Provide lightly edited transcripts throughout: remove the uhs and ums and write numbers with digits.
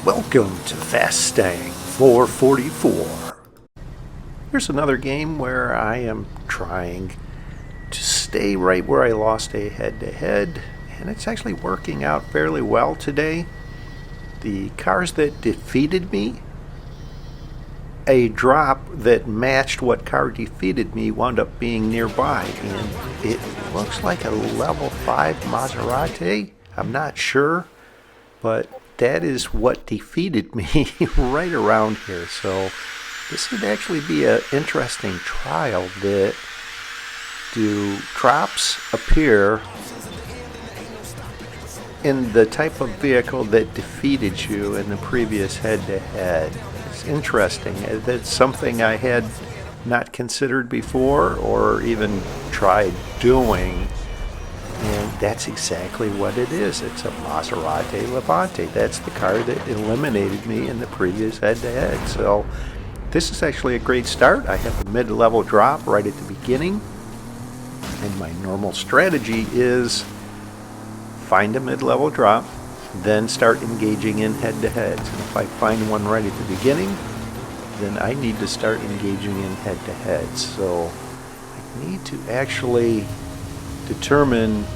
Welcome to Fastang 444. Here's another game where I am trying to stay right where I lost a head-to-head, and it's actually working out fairly well today. The cars that defeated me, a drop that matched what car defeated me wound up being nearby, and it looks like a level 5 Maserati. I'm not sure, but that is what defeated me right around here. So this would actually be an interesting trial. That do drops appear in the type of vehicle that defeated you in the previous head-to-head? It's interesting. That's something I had not considered before or even tried doing. And that's exactly what it is. It's a Maserati Levante. That's the car that eliminated me in the previous head-to-head. So this is actually a great start. I have a mid-level drop right at the beginning. And my normal strategy is find a mid-level drop, then start engaging in head-to-heads. And if I find one right at the beginning, then I need to start engaging in head-to-heads. So I need to actually determine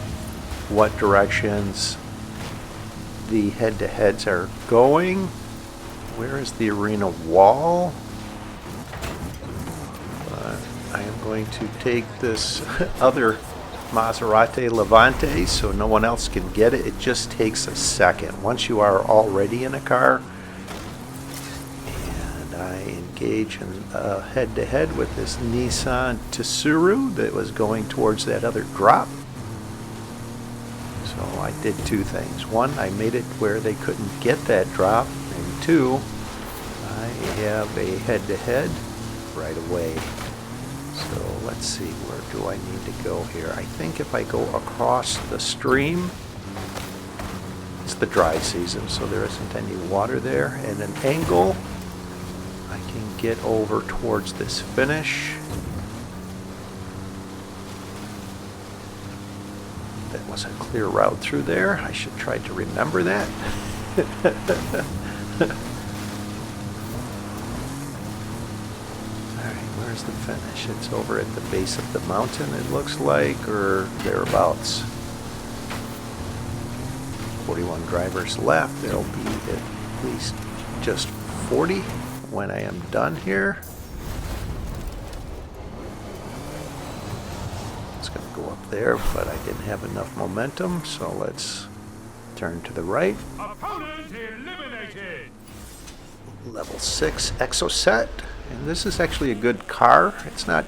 what directions the head-to-heads are going. Where is the arena wall? I am going to take this other Maserati Levante so no one else can get it. It just takes a second. Once you are already in a car, and I engage in head-to-head with this Nissan Tsuru that was going towards that other drop. So I did two things. One, I made it where they couldn't get that drop, and two, I have a head-to-head right away. So let's see, where do I need to go here? I think if I go across the stream, it's the dry season, so there isn't any water there, and an angle, I can get over towards this finish. That was a clear route through there. I should try to remember that. Where's the finish? It's over at the base of the mountain, it looks like, or thereabouts. 41 drivers left. There'll be at least just 40 when I am done here. It's going to go up there, but I didn't have enough momentum, so let's turn to the right. Opponent eliminated. Level 6 Exocet. And this is actually a good car. It's not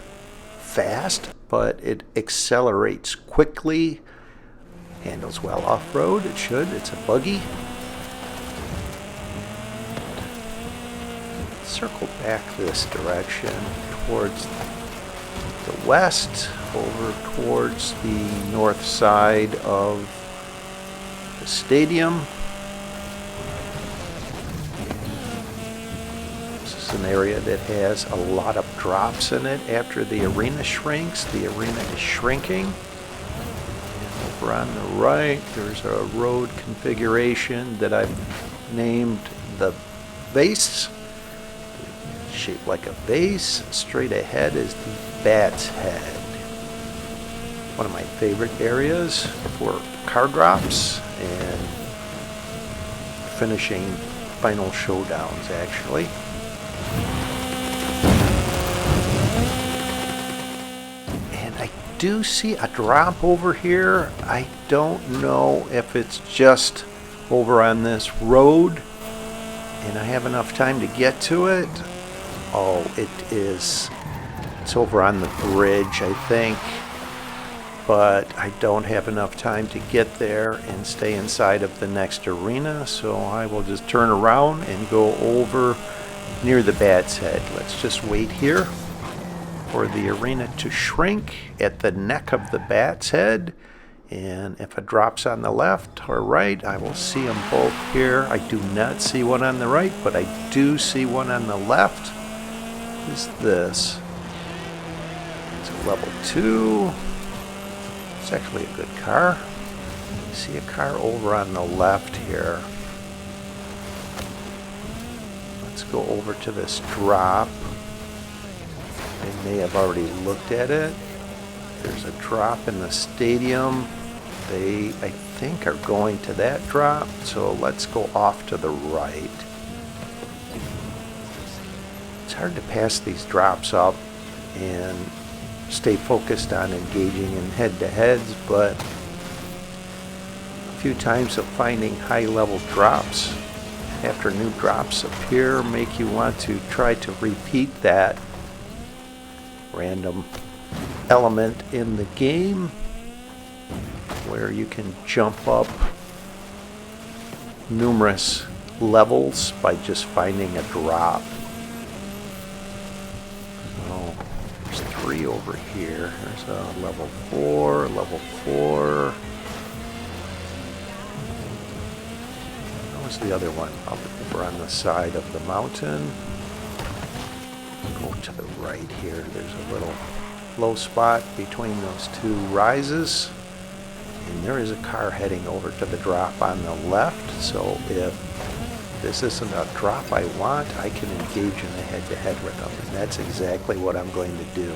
fast, but it accelerates quickly, handles well off-road. It should. It's a buggy. Circle back this direction towards the west, over towards the north side of the stadium. An area that has a lot of drops in it after the arena shrinks. The arena is shrinking. And over on the right, there's a road configuration that I've named the base. Shaped like a vase. Straight ahead is the Bat's Head. One of my favorite areas for car drops and finishing final showdowns, actually. And I do see a drop over here. I don't know if it's just over on this road and I have enough time to get to it. Oh, it is. It's over on the bridge, I think. But I don't have enough time to get there and stay inside of the next arena, so I will just turn around and go over near the Bat's Head. Let's just wait here for the arena to shrink at the neck of the Bat's Head, and if it drops on the left or right, I will see them both here. I do not see one on the right, but I do see one on the left. What is this? It's a level 2. It's actually a good car. I see a car over on the left here. Let's go over to this drop. They may have already looked at it. There's a drop in the stadium. They, I think, are going to that drop, so let's go off to the right. It's hard to pass these drops up and stay focused on engaging in head-to-heads, but a few times of finding high-level drops after new drops appear make you want to try to repeat that random element in the game where you can jump up numerous levels by just finding a drop. So there's 3 over here. There's a level 4, level 4. What was the other one? Over on the side of the mountain. Go to the right here. There's a little low spot between those 2 rises. And there is a car heading over to the drop on the left, so if this isn't a drop I want, I can engage in a head-to-head with them, and that's exactly what I'm going to do.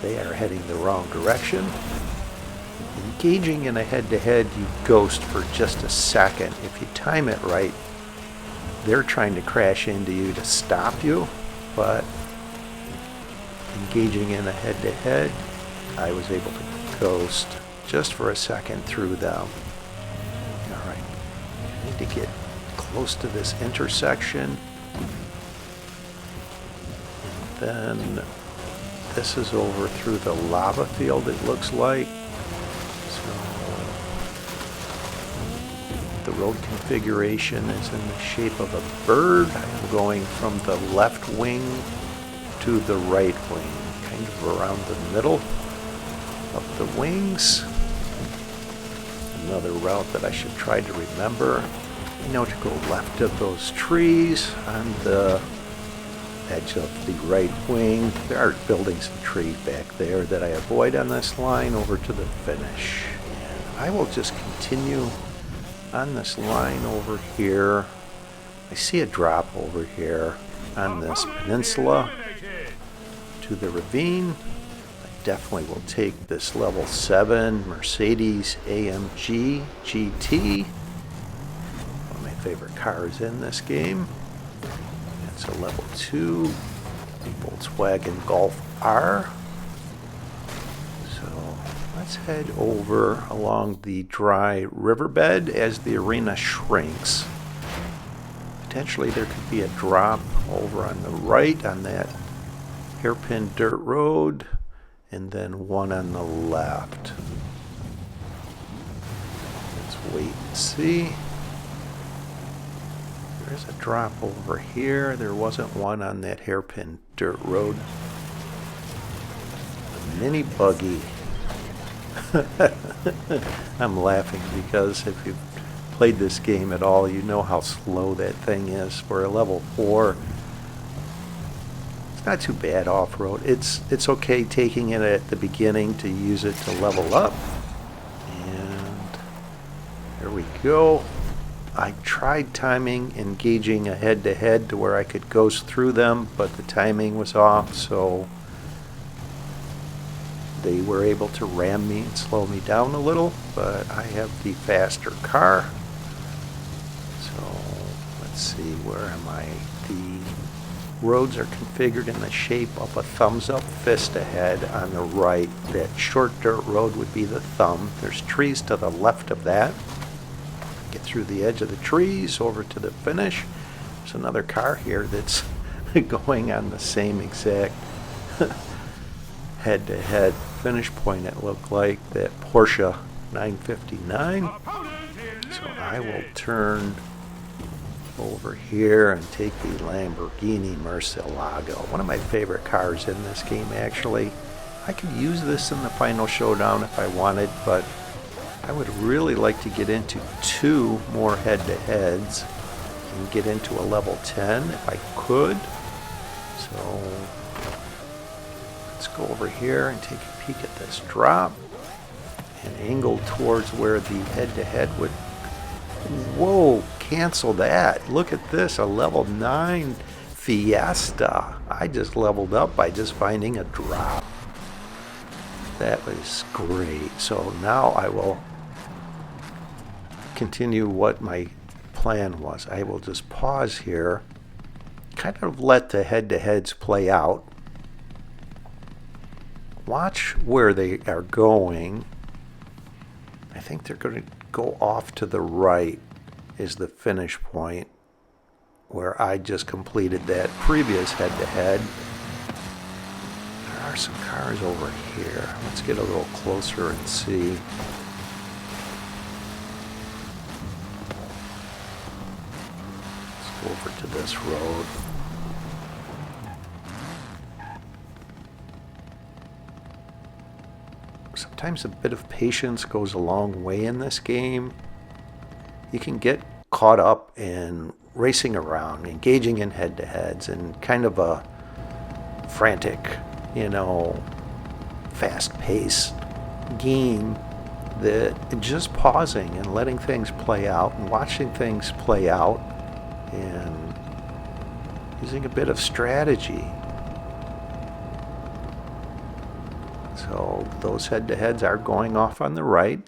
They are heading the wrong direction. Engaging in a head-to-head, you ghost for just a second. If you time it right, they're trying to crash into you to stop you, but engaging in a head-to-head, I was able to ghost just for a second through them. Alright, I need to get close to this intersection. And then this is over through the lava field, it looks like. So the road configuration is in the shape of a bird. I'm going from the left wing to the right wing, kind of around the middle of the wings. Another route that I should try to remember. I know to go left of those trees on the edge of the right wing. There are buildings and trees back there that I avoid on this line over to the finish. And I will just continue on this line over here. I see a drop over here on this peninsula to the ravine. Definitely will take this level 7 Mercedes AMG GT. One of my favorite cars in this game. It's a level 2 Volkswagen Golf R. So let's head over along the dry riverbed as the arena shrinks. Potentially there could be a drop over on the right on that hairpin dirt road, and then one on the left. Let's wait and see. There's a drop over here. There wasn't one on that hairpin dirt road. A mini buggy. I'm laughing because if you've played this game at all, you know how slow that thing is for a level 4. It's not too bad off-road. It's okay taking it at the beginning to use it to level up. And there we go. I tried timing, engaging a head-to-head to where I could ghost through them, but the timing was off, so they were able to ram me and slow me down a little, but I have the faster car. So let's see, where am I? The roads are configured in the shape of a thumbs-up fist ahead on the right. That short dirt road would be the thumb. There's trees to the left of that. Get through the edge of the trees over to the finish. There's another car here that's going on the same exact head-to-head finish point. It looked like that Porsche 959. So I will turn over here and take the Lamborghini Murcielago. One of my favorite cars in this game, actually. I could use this in the final showdown if I wanted, but I would really like to get into 2 more head-to-heads and get into a level 10 if I could. So let's go over here and take a peek at this drop and angle towards where the head-to-head would. Whoa, cancel that. Look at this, a level 9 Fiesta. I just leveled up by just finding a drop. That was great. So now I will continue what my plan was. I will just pause here, kind of let the head-to-heads play out. Watch where they are going. I think they're going to go off to the right is the finish point where I just completed that previous head-to-head. There are some cars over here. Let's get a little closer and see. Let's go over to this road. Sometimes a bit of patience goes a long way in this game. You can get caught up in racing around, engaging in head-to-heads, and kind of a frantic, fast-paced game that just pausing and letting things play out and watching things play out and using a bit of strategy. So those head-to-heads are going off on the right.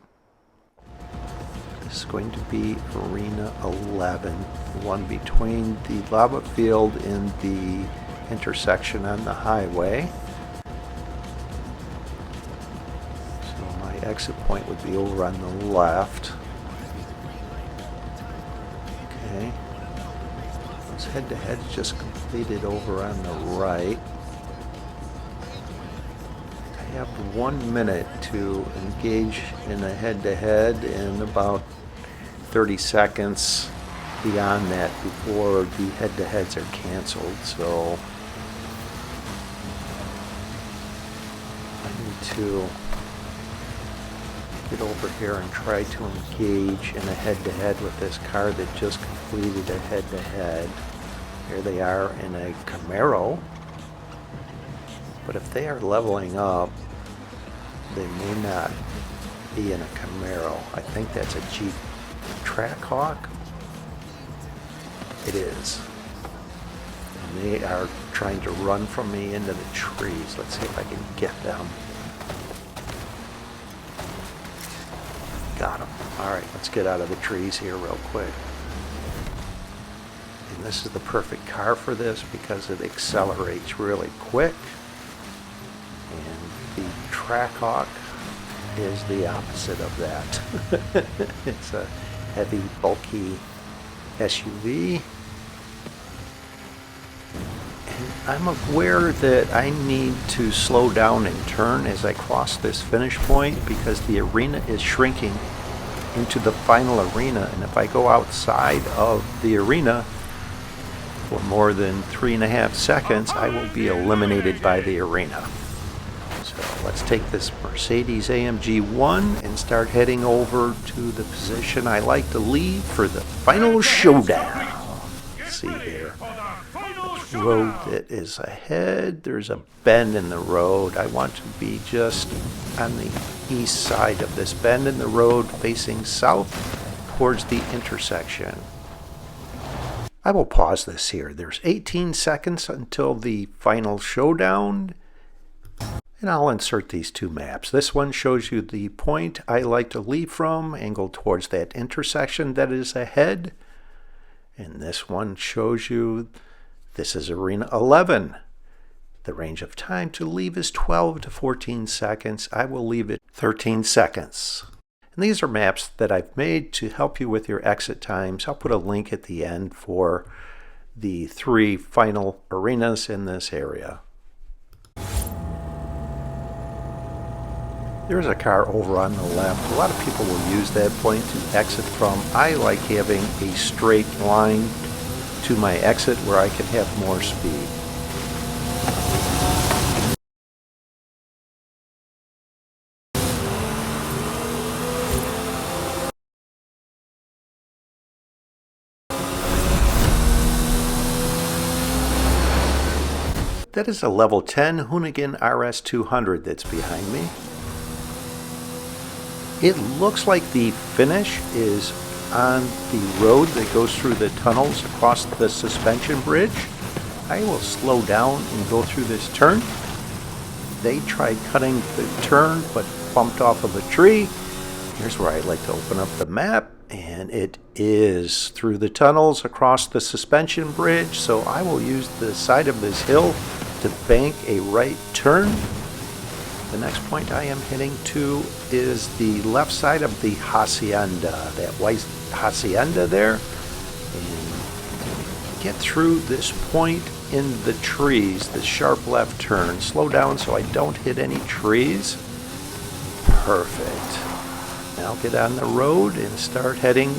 This is going to be Arena 11, the one between the lava field and the intersection on the highway. So my exit point would be over on the left. Okay. Those head-to-heads just completed over on the right. I have 1 minute to engage in a head-to-head and about 30 seconds beyond that before the head-to-heads are canceled. So I need to get over here and try to engage in a head-to-head with this car that just completed a head-to-head. Here they are in a Camaro. But if they are leveling up, they may not be in a Camaro. I think that's a Jeep Trackhawk. It is. And they are trying to run from me into the trees. Let's see if I can get them. Got them. All right, let's get out of the trees here real quick. And this is the perfect car for this because it accelerates really quick. And the Trackhawk is the opposite of that. It's a heavy, bulky SUV. And I'm aware that I need to slow down and turn as I cross this finish point because the arena is shrinking into the final arena. And if I go outside of the arena for more than 3.5 seconds, I will be eliminated by the arena. So let's take this Mercedes AMG One and start heading over to the position I like to leave for the final showdown. Let's see here. This road that is ahead, there's a bend in the road. I want to be just on the east side of this bend in the road facing south towards the intersection. I will pause this here. There's 18 seconds until the final showdown. And I'll insert these two maps. This one shows you the point I like to leave from, angled towards that intersection that is ahead. And this one shows you this is Arena 11. The range of time to leave is 12 to 14 seconds. I will leave it 13 seconds. And these are maps that I've made to help you with your exit times. I'll put a link at the end for the 3 final arenas in this area. There's a car over on the left. A lot of people will use that point to exit from. I like having a straight line to my exit where I can have more speed. That is a level 10 Hoonigan RS200 that's behind me. It looks like the finish is on the road that goes through the tunnels across the suspension bridge. I will slow down and go through this turn. They tried cutting the turn but bumped off of a tree. Here's where I like to open up the map, and it is through the tunnels across the suspension bridge, so I will use the side of this hill to bank a right turn. The next point I am heading to is the left side of the hacienda, that white hacienda there. And get through this point in the trees, the sharp left turn. Slow down so I don't hit any trees. Perfect. Now get on the road and start heading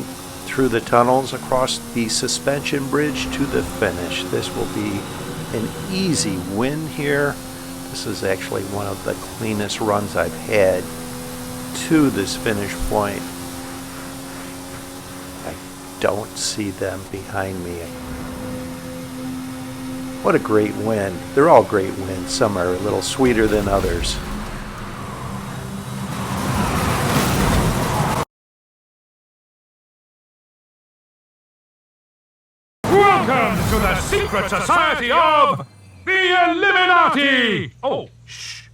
through the tunnels across the suspension bridge to the finish. This will be an easy win here. This is actually one of the cleanest runs I've had to this finish point. I don't see them behind me. What a great win. They're all great wins. Some are a little sweeter than others. Welcome to the secret society of the Illuminati! Oh, shh.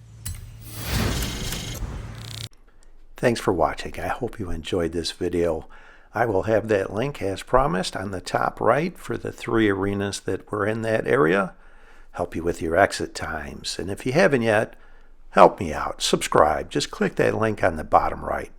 Thanks for watching. I hope you enjoyed this video. I will have that link as promised on the top right for the 3 arenas that were in that area. Help you with your exit times. And if you haven't yet, help me out. Subscribe. Just click that link on the bottom right.